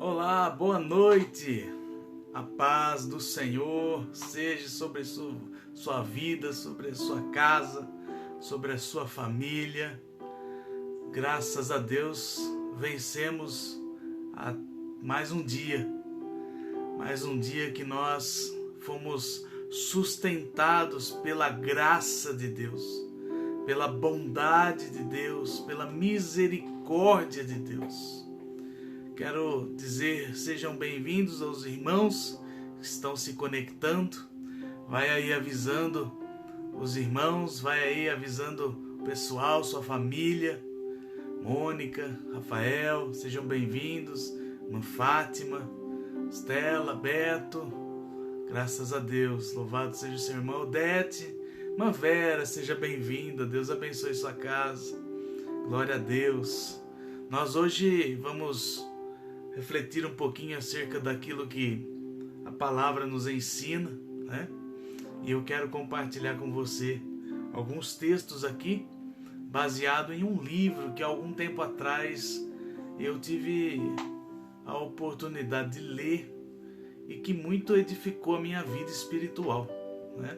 Olá, boa noite. A paz do Senhor seja sobre sua vida, sobre a sua casa, sobre a sua família. Graças a Deus, vencemos mais um dia que nós fomos sustentados pela graça de Deus, pela bondade de Deus, pela misericórdia de Deus. Quero dizer, sejam bem-vindos aos irmãos que estão se conectando. Vai aí avisando os irmãos, vai aí avisando o pessoal, sua família. Mônica, Rafael, sejam bem-vindos. Irmã Fátima, Estela, Beto, graças a Deus. Louvado seja o seu irmão Odete. Irmã Vera, seja bem-vinda. Deus abençoe sua casa. Glória a Deus. Nós hoje vamos refletir um pouquinho acerca daquilo que a palavra nos ensina, né? E eu quero compartilhar com você alguns textos aqui, baseado em um livro que há algum tempo atrás eu tive a oportunidade de ler e que muito edificou a minha vida espiritual, né?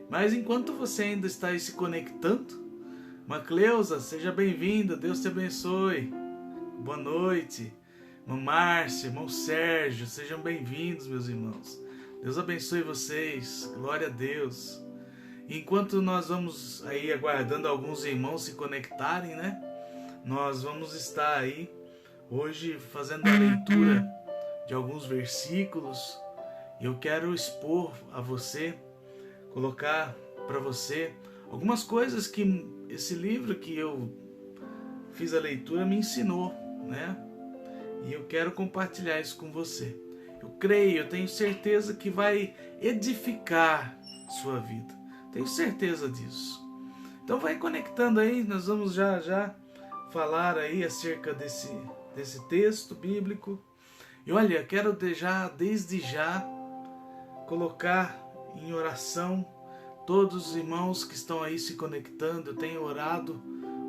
Mas enquanto você ainda está aí se conectando, Macleusa, seja bem-vinda, Deus te abençoe, boa noite. Irmão Márcio, irmão Sérgio, sejam bem-vindos, meus irmãos. Deus abençoe vocês, glória a Deus. Enquanto nós vamos aí aguardando alguns irmãos se conectarem, né? Nós vamos estar aí hoje fazendo a leitura de alguns versículos. Eu quero expor a você, colocar para você algumas coisas que esse livro que eu fiz a leitura me ensinou, né? E eu quero compartilhar isso com você. Eu creio, eu tenho certeza que vai edificar sua vida. Tenho certeza disso. Então vai conectando aí, nós vamos já falar aí acerca desse texto bíblico. E olha, quero desde já colocar em oração todos os irmãos que estão aí se conectando. Eu tenho orado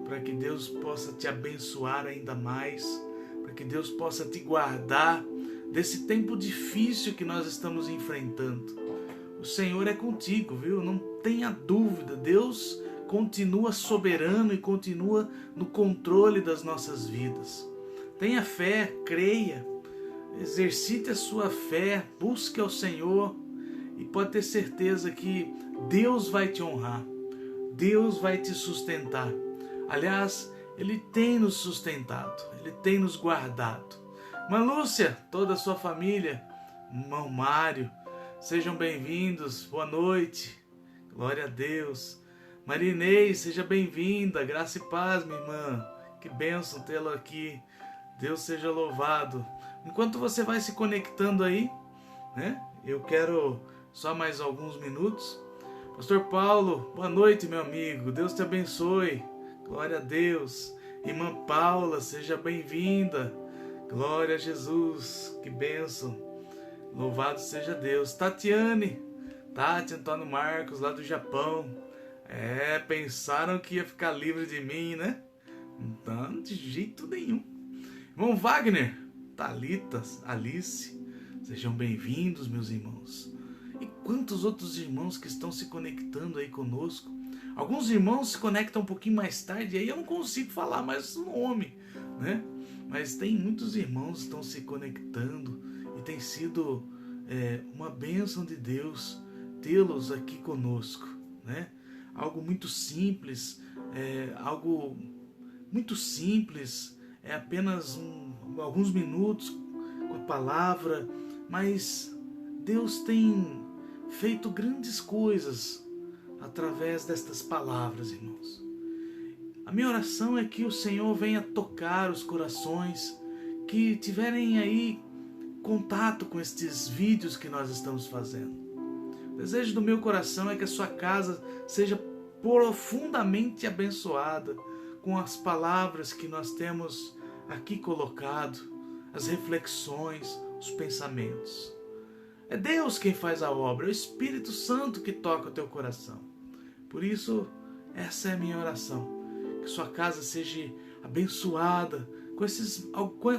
para que Deus possa te abençoar ainda mais, para que Deus possa te guardar desse tempo difícil que nós estamos enfrentando. O Senhor é contigo, viu? Não tenha dúvida, Deus continua soberano e continua no controle das nossas vidas. Tenha fé, creia, exercite a sua fé, busque ao Senhor e pode ter certeza que Deus vai te honrar, Deus vai te sustentar. Aliás, Ele tem nos sustentado, Ele tem nos guardado. Irmã Lúcia, toda a sua família, irmão Mário, sejam bem-vindos, boa noite, glória a Deus. Marinês, seja bem-vinda, graça e paz, minha irmã, que bênção tê-la aqui, Deus seja louvado. Enquanto você vai se conectando aí, né, eu quero só mais alguns minutos. Pastor Paulo, boa noite, meu amigo, Deus te abençoe. Glória a Deus. Irmã Paula, seja bem-vinda. Glória a Jesus. Que bênção. Louvado seja Deus. Tati Antônio Marcos, lá do Japão. Pensaram que ia ficar livre de mim, né? Não, de jeito nenhum. Irmão Wagner, Thalita, Alice, sejam bem-vindos, meus irmãos. E quantos outros irmãos que estão se conectando aí conosco? Alguns irmãos se conectam um pouquinho mais tarde, aí eu não consigo falar mais o nome, né? Mas tem muitos irmãos que estão se conectando e tem sido uma bênção de Deus tê-los aqui conosco, né? Algo muito simples, é apenas alguns minutos com a palavra, mas Deus tem feito grandes coisas através destas palavras, irmãos. A minha oração é que o Senhor venha tocar os corações que tiverem aí contato com estes vídeos que nós estamos fazendo. O desejo do meu coração é que a sua casa seja profundamente abençoada com as palavras que nós temos aqui colocado, as reflexões, os pensamentos. É Deus quem faz a obra, é o Espírito Santo que toca o teu coração. Por isso, essa é a minha oração. Que sua casa seja abençoada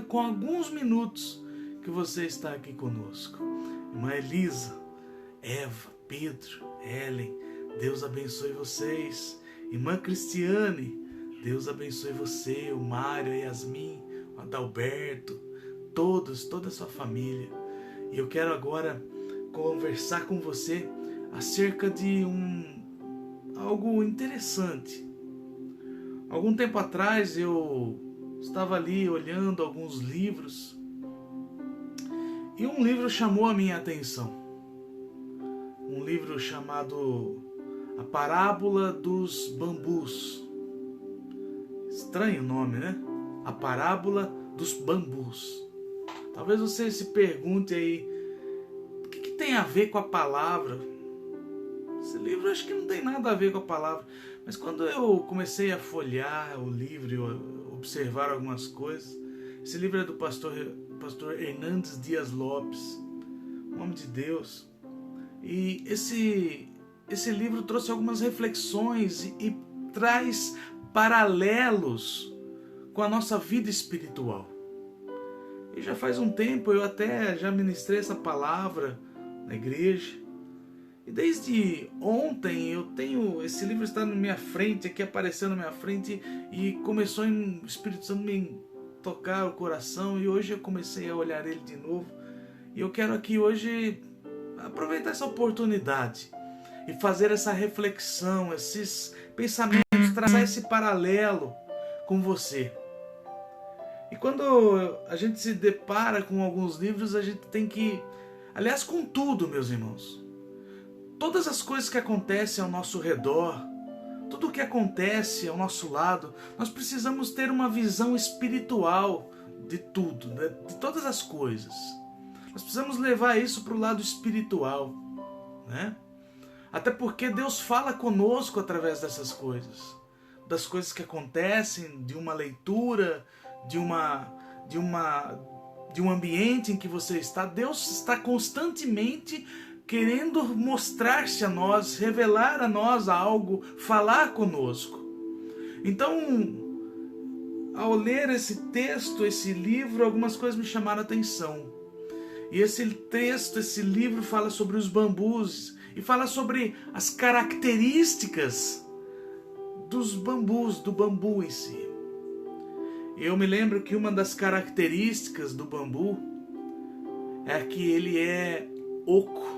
com alguns minutos que você está aqui conosco. Irmã Elisa, Eva, Pedro, Ellen, Deus abençoe vocês. Irmã Cristiane, Deus abençoe você, o Mário, a Yasmin, o Adalberto, toda a sua família. E eu quero agora conversar com você acerca de algo interessante. Algum tempo atrás eu estava ali olhando alguns livros e um livro chamou a minha atenção. Um livro chamado A Parábola dos Bambus. Estranho o nome, né? A Parábola dos Bambus. Talvez você se pergunte aí, o que tem a ver com a palavra? Esse livro acho que não tem nada a ver com a palavra. Mas quando eu comecei a folhear o livro e observar algumas coisas, esse livro é do pastor Hernandes Dias Lopes, homem de Deus. E esse livro trouxe algumas reflexões e traz paralelos com a nossa vida espiritual. E já faz um tempo eu até já ministrei essa palavra na igreja. E desde ontem eu tenho, esse livro está na minha frente, aqui aparecendo na minha frente, e começou o Espírito Santo me tocar o coração, e hoje eu comecei a olhar ele de novo. E eu quero aqui hoje aproveitar essa oportunidade e fazer essa reflexão, esses pensamentos, traçar esse paralelo com você. E quando a gente se depara com alguns livros, a gente tem que, aliás, com tudo, meus irmãos, todas as coisas que acontecem ao nosso redor, tudo o que acontece ao nosso lado, nós precisamos ter uma visão espiritual de tudo, né? De todas as coisas. Nós precisamos levar isso para o lado espiritual, né? Até porque Deus fala conosco através dessas coisas, das coisas que acontecem, de uma leitura, de um ambiente em que você está. Deus está constantemente querendo mostrar-se a nós, revelar a nós algo, falar conosco. Então, ao ler esse texto, esse livro, algumas coisas me chamaram a atenção. E esse texto, esse livro fala sobre os bambus e fala sobre as características dos bambus, do bambu em si. E eu me lembro que uma das características do bambu é que ele é oco.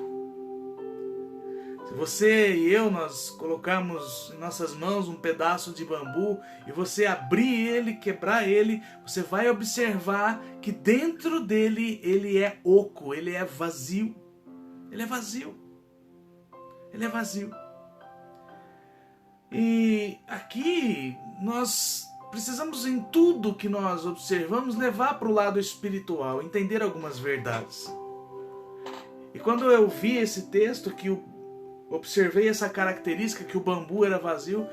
Se você e eu, nós colocarmos em nossas mãos um pedaço de bambu e você abrir ele, quebrar ele, você vai observar que dentro dele ele é oco, ele é vazio. Ele é vazio. Ele é vazio. E aqui nós precisamos, em tudo que nós observamos, levar para o lado espiritual, entender algumas verdades. E quando eu vi esse texto, que observei essa característica, que o bambu era vazio,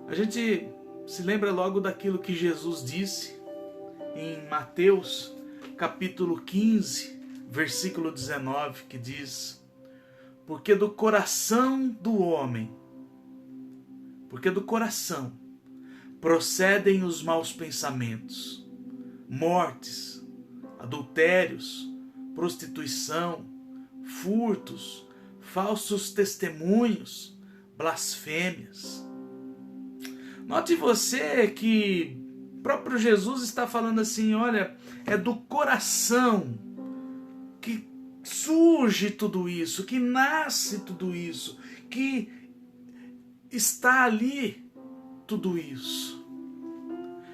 a gente se lembra logo daquilo que Jesus disse em Mateus capítulo 15, versículo 19, que diz: porque do coração procedem os maus pensamentos, mortes, adultérios, prostituição, furtos, falsos testemunhos, blasfêmias. Note você que o próprio Jesus está falando assim, olha, é do coração que surge tudo isso, que nasce tudo isso, que está ali tudo isso.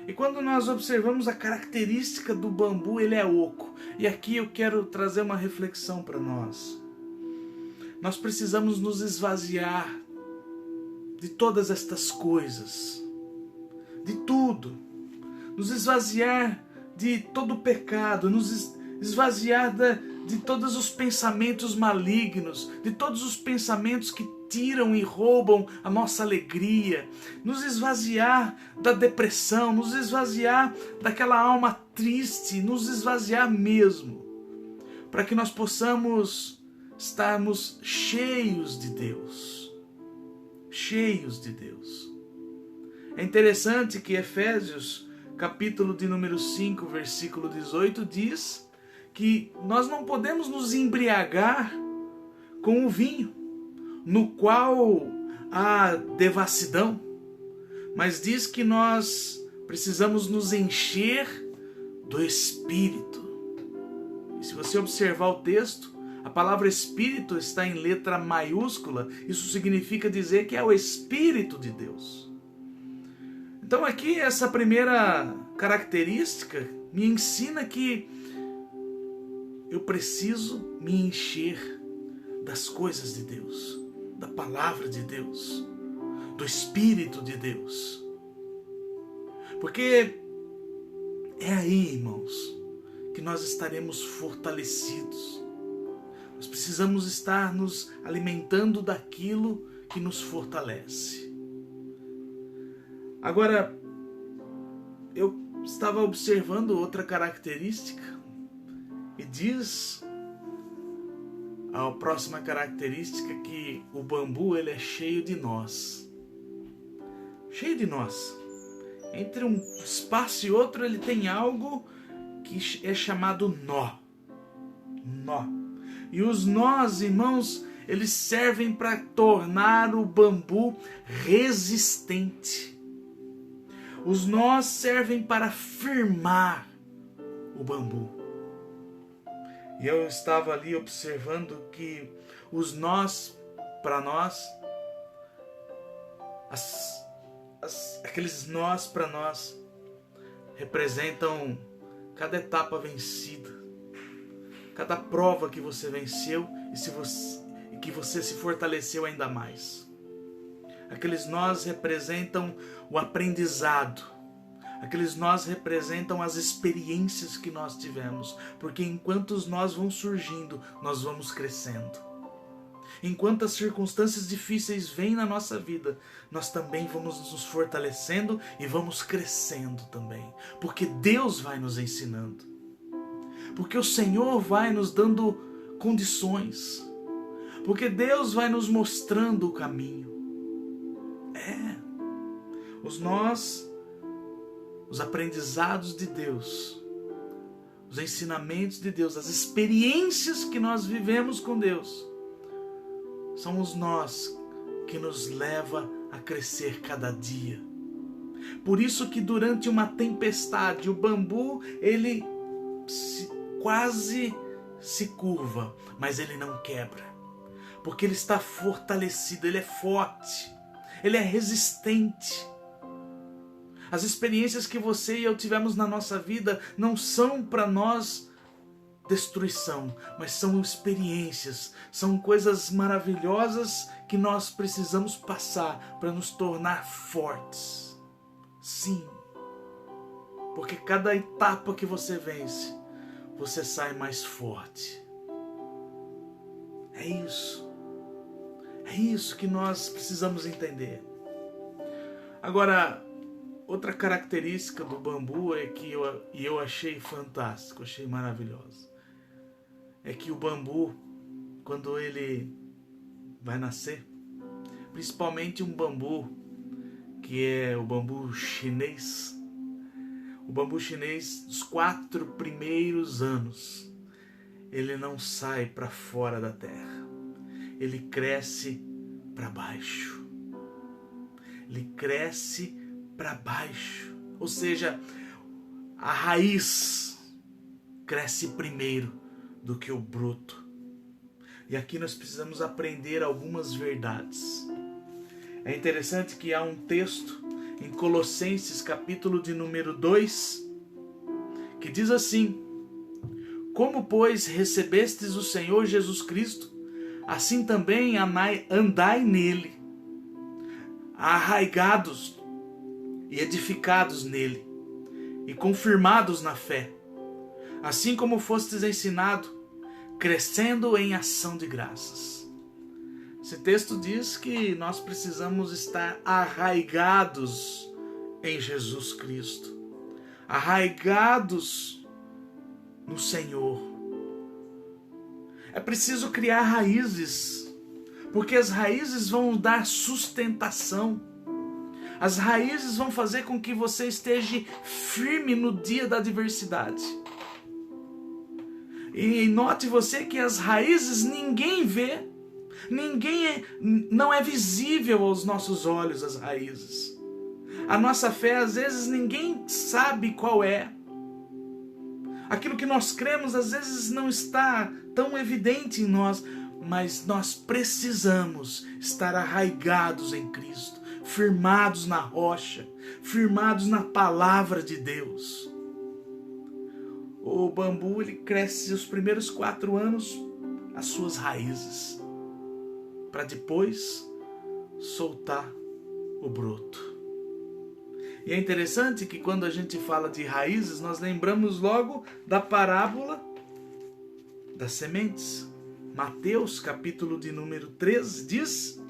E quando nós observamos a característica do bambu, ele é oco. E aqui eu quero trazer uma reflexão para nós. Nós precisamos nos esvaziar de todas estas coisas, de tudo. Nos esvaziar de todo o pecado, nos esvaziar de todos os pensamentos malignos, de todos os pensamentos que tiram e roubam a nossa alegria, nos esvaziar da depressão, nos esvaziar daquela alma triste, nos esvaziar mesmo, para que nós possamos estarmos cheios de Deus. Cheios de Deus. É interessante que Efésios, capítulo de número 5, versículo 18, diz que nós não podemos nos embriagar com o vinho, no qual há devassidão, mas diz que nós precisamos nos encher do Espírito. E se você observar o texto, a palavra Espírito está em letra maiúscula. Isso significa dizer que é o Espírito de Deus. Então aqui essa primeira característica me ensina que eu preciso me encher das coisas de Deus, da palavra de Deus, do Espírito de Deus. Porque é aí, irmãos, que nós estaremos fortalecidos. Nós precisamos estar nos alimentando daquilo que nos fortalece. Agora, eu estava observando outra característica e diz a próxima característica que o bambu ele é cheio de nós. Cheio de nós. Entre um espaço e outro ele tem algo que é chamado nó. Nó. E os nós, irmãos, eles servem para tornar o bambu resistente. Os nós servem para firmar o bambu. E eu estava ali observando que os nós, para nós, aqueles nós para nós, representam cada etapa vencida, cada prova que você venceu e que você se fortaleceu ainda mais. Aqueles nós representam o aprendizado. Aqueles nós representam as experiências que nós tivemos. Porque enquanto os nós vão surgindo, nós vamos crescendo. Enquanto as circunstâncias difíceis vêm na nossa vida, nós também vamos nos fortalecendo e vamos crescendo também. Porque Deus vai nos ensinando. Porque o Senhor vai nos dando condições. Porque Deus vai nos mostrando o caminho. Os aprendizados de Deus, os ensinamentos de Deus, as experiências que nós vivemos com Deus, são os nós que nos leva a crescer cada dia. Por isso que durante uma tempestade, o bambu, ele quase se curva, mas ele não quebra. Porque ele está fortalecido, ele é forte, ele é resistente. As experiências que você e eu tivemos na nossa vida não são para nós destruição, mas são experiências, são coisas maravilhosas que nós precisamos passar para nos tornar fortes. Sim, porque cada etapa que você vence, você sai mais forte. É isso que nós precisamos entender. Agora, outra característica do bambu é que eu achei fantástico, achei maravilhoso. É que o bambu, quando ele vai nascer, principalmente um bambu que é o bambu chinês, dos 4 primeiros anos, ele não sai para fora da terra, ele cresce para baixo. Ele cresce para baixo, ou seja, a raiz cresce primeiro do que o broto. E aqui nós precisamos aprender algumas verdades. É interessante que há um texto em Colossenses, capítulo de número 2, que diz assim: como, pois, recebestes o Senhor Jesus Cristo, assim também andai nele, arraigados e edificados nele, e confirmados na fé, assim como fostes ensinado, crescendo em ação de graças. Esse texto diz que nós precisamos estar arraigados em Jesus Cristo, arraigados no Senhor. É preciso criar raízes, porque as raízes vão dar sustentação. As raízes vão fazer com que você esteja firme no dia da adversidade. E note você que as raízes ninguém vê, não é visível aos nossos olhos as raízes. A nossa fé, às vezes, ninguém sabe qual é. Aquilo que nós cremos, às vezes, não está tão evidente em nós, mas nós precisamos estar arraigados em Cristo, firmados na rocha, firmados na palavra de Deus. O bambu, ele cresce os primeiros 4 anos, as suas raízes, para depois soltar o broto. E é interessante que quando a gente fala de raízes, nós lembramos logo da parábola das sementes. Mateus, capítulo de número 13, diz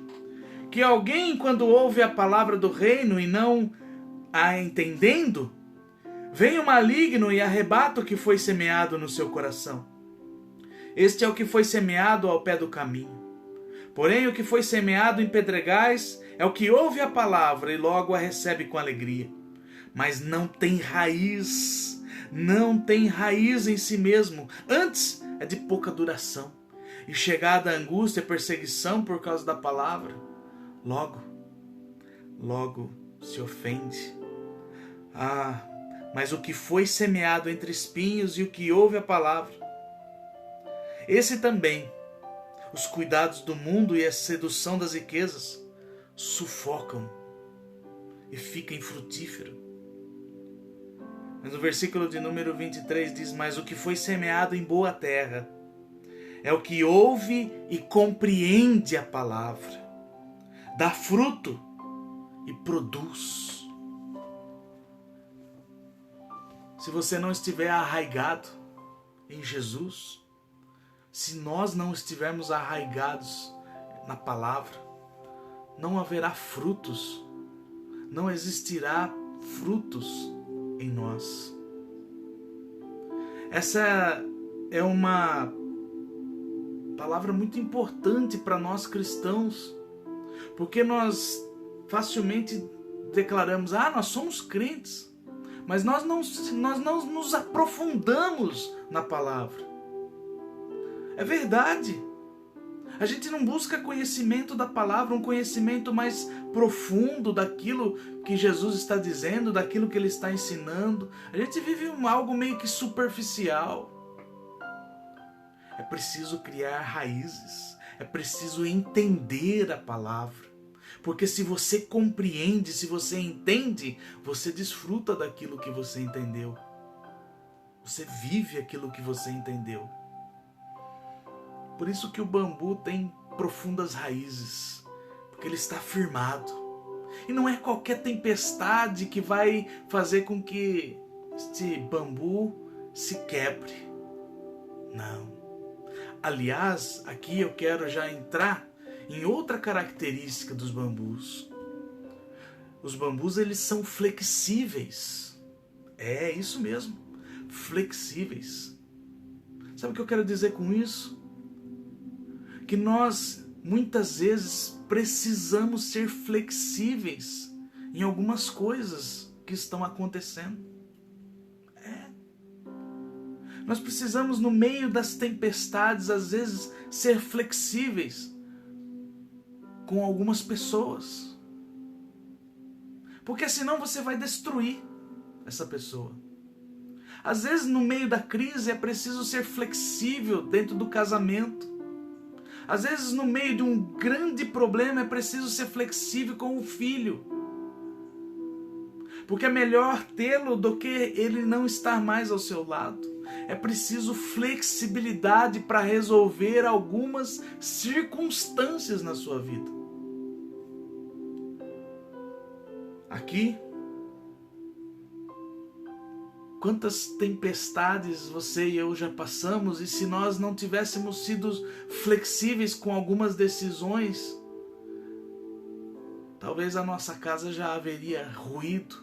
que alguém, quando ouve a palavra do reino e não a entendendo, vem o maligno e arrebata o que foi semeado no seu coração. Este é o que foi semeado ao pé do caminho. Porém, o que foi semeado em pedregais é o que ouve a palavra e logo a recebe com alegria. Mas não tem raiz em si mesmo. Antes é de pouca duração. E chegada a angústia e perseguição por causa da palavra, logo se ofende. Mas o que foi semeado entre espinhos e o que ouve a palavra, esse também, os cuidados do mundo e a sedução das riquezas, sufocam e fica infrutífero. Mas no versículo de número 23 diz: mas o que foi semeado em boa terra é o que ouve e compreende a palavra, dá fruto e produz. Se você não estiver arraigado em Jesus, se nós não estivermos arraigados na palavra, não haverá frutos, não existirá frutos em nós. Essa é uma palavra muito importante para nós cristãos, porque nós facilmente declaramos: nós somos crentes, mas nós não nos aprofundamos na palavra. É verdade. A gente não busca conhecimento da palavra, um conhecimento mais profundo daquilo que Jesus está dizendo, daquilo que Ele está ensinando. A gente vive algo meio que superficial. É preciso criar raízes, é preciso entender a palavra. Porque se você compreende, se você entende, você desfruta daquilo que você entendeu. Você vive aquilo que você entendeu. Por isso que o bambu tem profundas raízes, porque ele está firmado. E não é qualquer tempestade que vai fazer com que este bambu se quebre. Não. Aliás, aqui eu quero já entrar em outra característica dos bambus. Os bambus, eles são flexíveis. É isso mesmo, flexíveis. Sabe o que eu quero dizer com isso? Que nós, muitas vezes, precisamos ser flexíveis em algumas coisas que estão acontecendo. Nós precisamos, no meio das tempestades, às vezes, ser flexíveis com algumas pessoas. Porque senão você vai destruir essa pessoa. Às vezes, no meio da crise, é preciso ser flexível dentro do casamento. Às vezes, no meio de um grande problema, é preciso ser flexível com o filho. Porque é melhor tê-lo do que ele não estar mais ao seu lado. É preciso flexibilidade para resolver algumas circunstâncias na sua vida. Aqui, quantas tempestades você e eu já passamos, e se nós não tivéssemos sido flexíveis com algumas decisões, talvez a nossa casa já haveria ruído,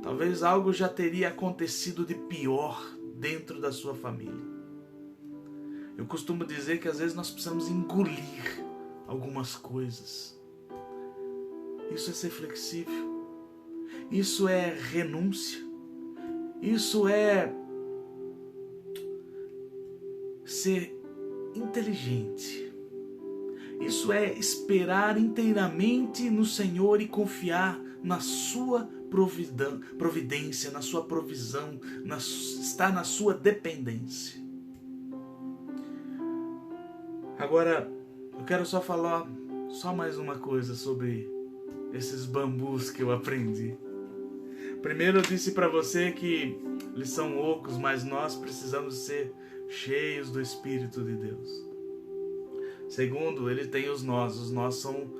talvez algo já teria acontecido de pior dentro da sua família. Eu costumo dizer que às vezes nós precisamos engolir algumas coisas. Isso é ser flexível. Isso é renúncia. Isso é ser inteligente. Isso é esperar inteiramente no Senhor e confiar na sua providência, na sua provisão, estar na sua dependência. Agora, eu quero só falar mais uma coisa sobre esses bambus que eu aprendi. Primeiro, eu disse para você que eles são ocos, mas nós precisamos ser cheios do Espírito de Deus. Segundo, ele tem os nós são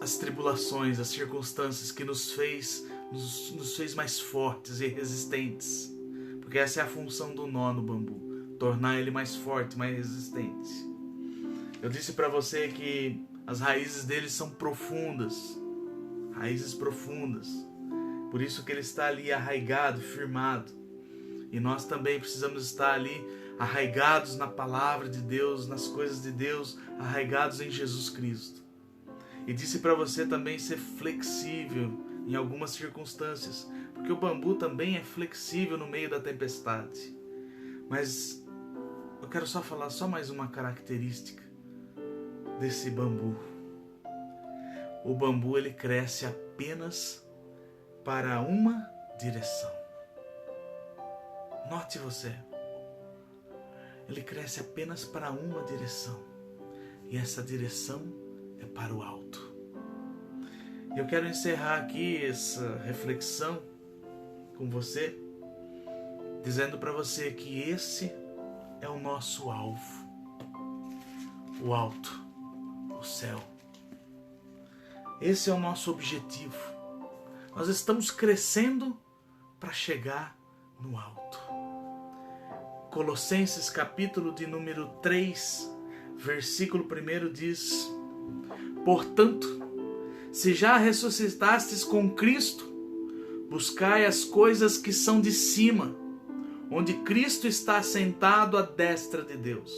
as tribulações, as circunstâncias que nos fez mais fortes e resistentes. Porque essa é a função do nó no bambu, tornar ele mais forte, mais resistente. Eu disse para você que as raízes dele são profundas, raízes profundas. Por isso que ele está ali arraigado, firmado. E nós também precisamos estar ali arraigados na palavra de Deus, nas coisas de Deus, arraigados em Jesus Cristo. E disse para você também ser flexível em algumas circunstâncias, porque o bambu também é flexível no meio da tempestade. Mas eu quero só falar mais uma característica desse bambu. O bambu, ele cresce apenas para uma direção. Note você, ele cresce apenas para uma direção, e essa direção é para o alto. Eu quero encerrar aqui essa reflexão com você, dizendo para você que esse é o nosso alvo, o alto, o céu. Esse é o nosso objetivo. Nós estamos crescendo para chegar no alto. Colossenses capítulo de número 3, versículo 1 diz: portanto, se já ressuscitastes com Cristo, buscai as coisas que são de cima, onde Cristo está assentado à destra de Deus.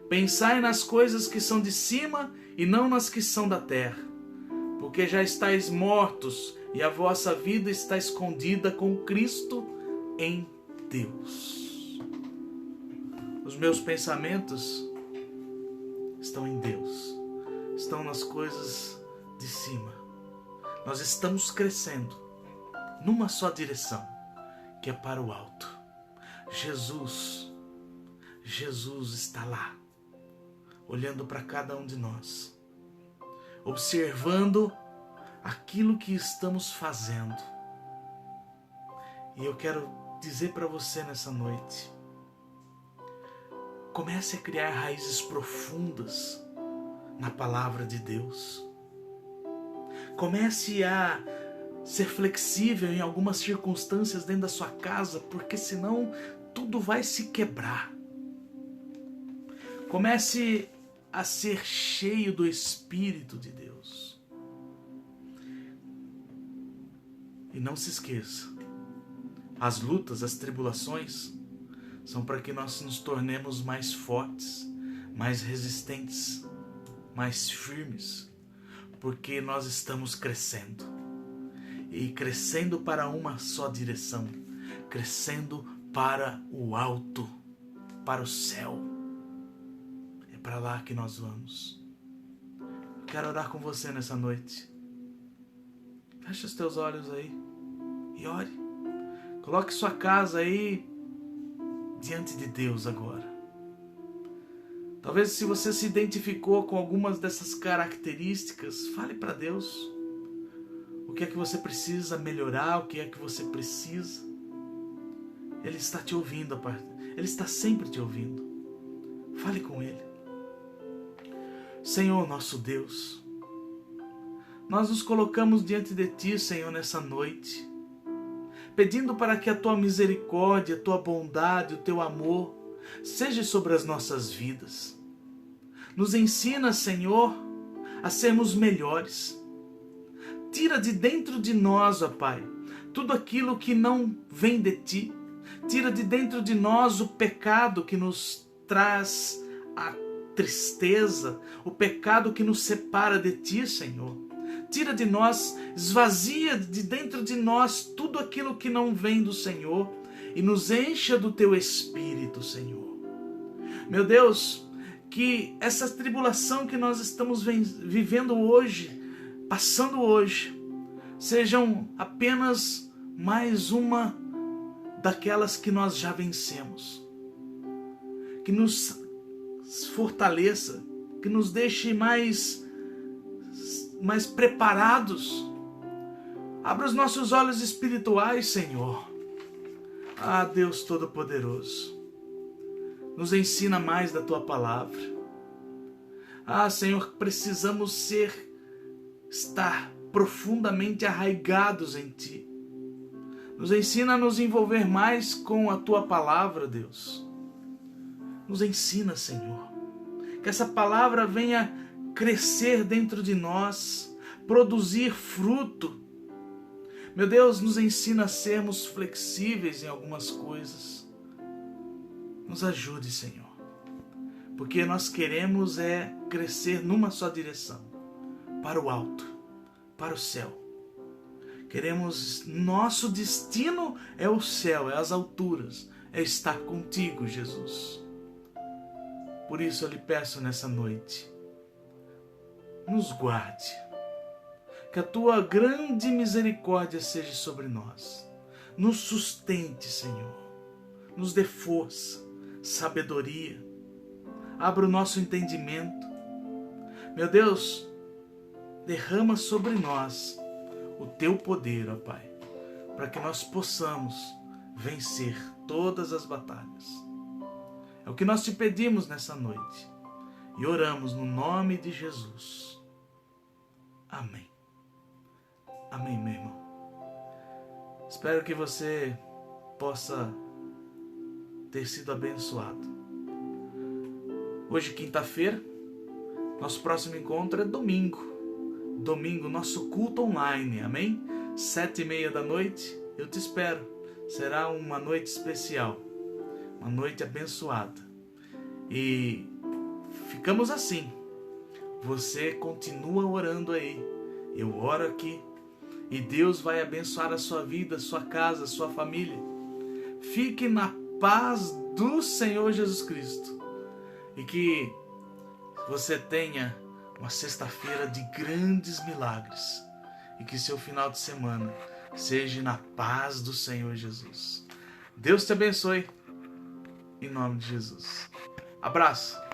Pensai nas coisas que são de cima e não nas que são da terra, porque já estáis mortos e a vossa vida está escondida com Cristo em Deus. Os meus pensamentos estão em Deus, estão nas coisas de cima. Nós estamos crescendo numa só direção, que é para o alto. Jesus está lá, olhando para cada um de nós, observando aquilo que estamos fazendo. E eu quero dizer para você nessa noite: comece a criar raízes profundas na palavra de Deus. Comece a ser flexível em algumas circunstâncias dentro da sua casa, porque senão tudo vai se quebrar. Comece a ser cheio do Espírito de Deus. E não se esqueça, as lutas, as tribulações são para que nós nos tornemos mais fortes, mais resistentes, mais firmes, porque nós estamos crescendo. E crescendo para uma só direção, crescendo para o alto, para o céu. É para lá que nós vamos. Eu quero orar com você nessa noite. Feche os teus olhos aí e ore. Coloque sua casa aí diante de Deus agora. Talvez, se você se identificou com algumas dessas características, fale para Deus o que é que você precisa melhorar, o que é que você precisa. Ele está te ouvindo, Ele está sempre te ouvindo. Fale com Ele. Senhor nosso Deus, nós nos colocamos diante de Ti, Senhor, nessa noite, pedindo para que a Tua misericórdia, a Tua bondade, o Teu amor seja sobre as nossas vidas. Nos ensina, Senhor, a sermos melhores. Tira de dentro de nós, ó Pai, tudo aquilo que não vem de Ti. Tira de dentro de nós o pecado que nos traz a tristeza, o pecado que nos separa de Ti, Senhor. Tira de nós, esvazia de dentro de nós tudo aquilo que não vem do Senhor e nos encha do Teu Espírito, Senhor. Meu Deus, que essa tribulação que nós estamos vivendo hoje, passando hoje, sejam apenas mais uma daquelas que nós já vencemos. Que nos fortaleça, que nos deixe mais preparados. Abra os nossos olhos espirituais, Senhor. Ah, Deus Todo-Poderoso, nos ensina mais da Tua Palavra. Ah, Senhor, precisamos estar profundamente arraigados em Ti. Nos ensina a nos envolver mais com a Tua Palavra, Deus. Nos ensina, Senhor, que essa palavra venha crescer dentro de nós, produzir fruto. Meu Deus, nos ensina a sermos flexíveis em algumas coisas. Nos ajude, Senhor, porque nós queremos crescer numa só direção, para o alto, para o céu. Nosso destino é o céu, é as alturas, é estar contigo, Jesus. Por isso eu lhe peço nessa noite, nos guarde, que a Tua grande misericórdia seja sobre nós, nos sustente, Senhor, nos dê força, sabedoria, abra o nosso entendimento. Meu Deus, derrama sobre nós o Teu poder, ó Pai, para que nós possamos vencer todas as batalhas. É o que nós te pedimos nessa noite e oramos no nome de Jesus. Amém. Amém, meu irmão. Espero que você possa ter sido abençoado. Hoje, quinta-feira, nosso próximo encontro é domingo. Domingo, nosso culto online, amém? 7:30 da noite, eu te espero. Será uma noite especial, uma noite abençoada. E ficamos assim. Você continua orando aí, eu oro aqui, e Deus vai abençoar a sua vida, a sua casa, a sua família. Fique na paz do Senhor Jesus Cristo. E que você tenha uma sexta-feira de grandes milagres. E que seu final de semana seja na paz do Senhor Jesus. Deus te abençoe. Em nome de Jesus. Abraço.